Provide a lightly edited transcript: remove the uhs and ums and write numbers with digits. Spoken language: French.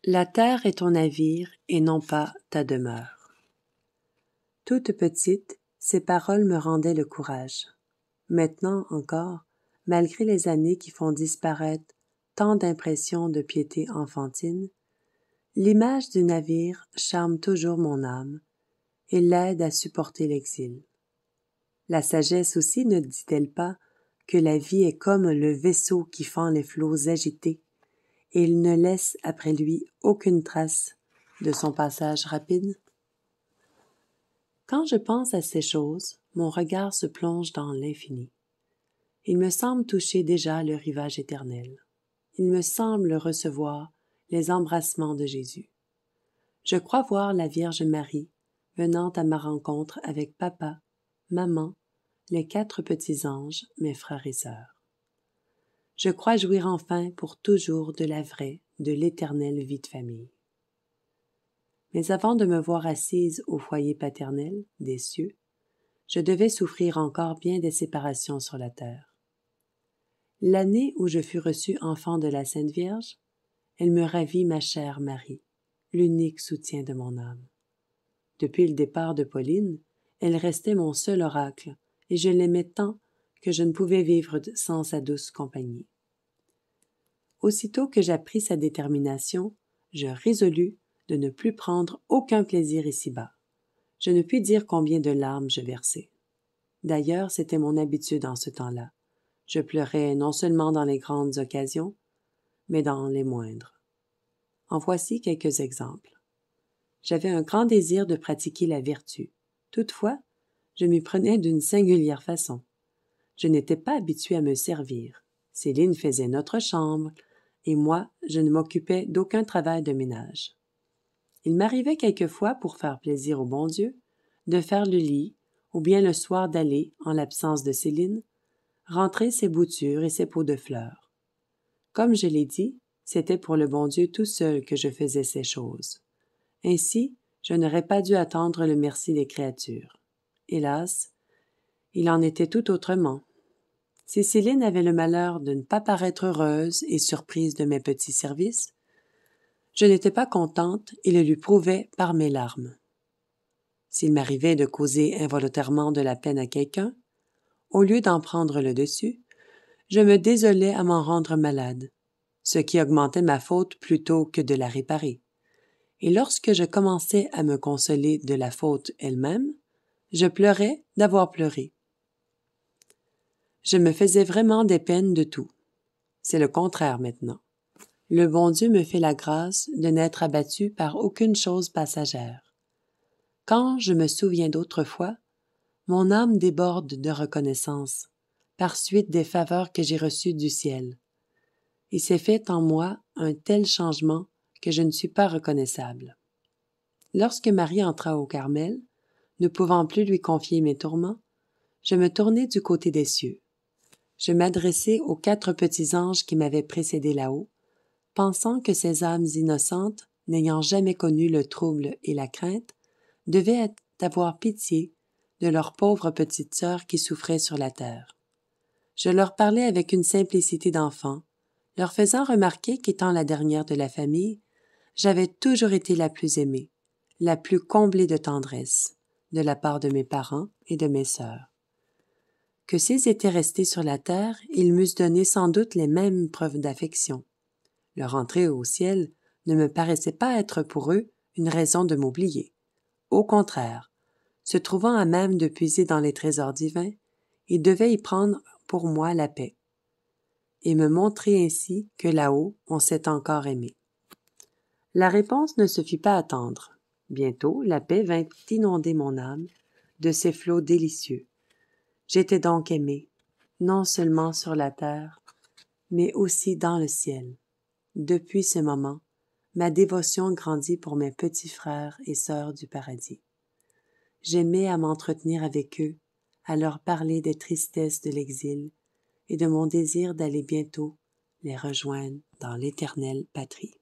La terre est ton navire et non pas ta demeure. Toute petite, ces paroles me rendaient le courage. Maintenant encore, malgré les années qui font disparaître tant d'impressions de piété enfantine, l'image du navire charme toujours mon âme et l'aide à supporter l'exil. La sagesse aussi ne dit-elle pas que la vie est comme le vaisseau qui fend les flots agités et il ne laisse après lui aucune trace de son passage rapide? Quand je pense à ces choses, mon regard se plonge dans l'infini. Il me semble toucher déjà le rivage éternel. Il me semble recevoir les embrassements de Jésus. Je crois voir la Vierge Marie venant à ma rencontre avec papa, maman, les 4 petits anges, mes frères et sœurs. Je crois jouir enfin pour toujours de la vraie, de l'éternelle vie de famille. Mais avant de me voir assise au foyer paternel des cieux, je devais souffrir encore bien des séparations sur la terre. L'année où je fus reçue enfant de la Sainte Vierge, elle me ravit ma chère Marie, l'unique soutien de mon âme. Depuis le départ de Pauline, elle restait mon seul oracle, et je l'aimais tant que je ne pouvais vivre sans sa douce compagnie. Aussitôt que j'appris sa détermination, je résolus de ne plus prendre aucun plaisir ici-bas. Je ne puis dire combien de larmes je versai. D'ailleurs, c'était mon habitude en ce temps-là. Je pleurais non seulement dans les grandes occasions, mais dans les moindres. En voici quelques exemples. J'avais un grand désir de pratiquer la vertu. Toutefois, je m'y prenais d'une singulière façon. Je n'étais pas habituée à me servir. Céline faisait notre chambre, et moi, je ne m'occupais d'aucun travail de ménage. Il m'arrivait quelquefois, pour faire plaisir au bon Dieu, de faire le lit, ou bien le soir d'aller, en l'absence de Céline, rentrer ses boutures et ses pots de fleurs. Comme je l'ai dit, c'était pour le bon Dieu tout seul que je faisais ces choses. Ainsi, je n'aurais pas dû attendre le merci des créatures. Hélas, il en était tout autrement. Si Céline avait le malheur de ne pas paraître heureuse et surprise de mes petits services, je n'étais pas contente et le lui prouvais par mes larmes. S'il m'arrivait de causer involontairement de la peine à quelqu'un, au lieu d'en prendre le dessus, je me désolais à m'en rendre malade, ce qui augmentait ma faute plutôt que de la réparer. Et lorsque je commençais à me consoler de la faute elle-même, je pleurais d'avoir pleuré. Je me faisais vraiment des peines de tout. C'est le contraire maintenant. Le bon Dieu me fait la grâce de n'être abattu par aucune chose passagère. Quand je me souviens d'autrefois, mon âme déborde de reconnaissance, par suite des faveurs que j'ai reçues du ciel. Il s'est fait en moi un tel changement que je ne suis pas reconnaissable. Lorsque Marie entra au Carmel, ne pouvant plus lui confier mes tourments, je me tournai du côté des cieux. Je m'adressai aux 4 petits anges qui m'avaient précédé là-haut, pensant que ces âmes innocentes, n'ayant jamais connu le trouble et la crainte, devaient avoir pitié de leur pauvre petite sœur qui souffrait sur la terre. Je leur parlais avec une simplicité d'enfant, leur faisant remarquer qu'étant la dernière de la famille, j'avais toujours été la plus aimée, la plus comblée de tendresse, de la part de mes parents et de mes sœurs. Que s'ils étaient restés sur la terre, ils m'eussent donné sans doute les mêmes preuves d'affection. Leur entrée au ciel ne me paraissait pas être pour eux une raison de m'oublier. Au contraire, se trouvant à même de puiser dans les trésors divins, ils devaient y prendre pour moi la paix, et me montrer ainsi que là-haut on s'est encore aimé. La réponse ne se fit pas attendre. Bientôt, la paix vint inonder mon âme de ces flots délicieux. J'étais donc aimée, non seulement sur la terre, mais aussi dans le ciel. Depuis ce moment, ma dévotion grandit pour mes petits frères et sœurs du paradis. J'aimais à m'entretenir avec eux, à leur parler des tristesses de l'exil et de mon désir d'aller bientôt les rejoindre dans l'éternelle patrie.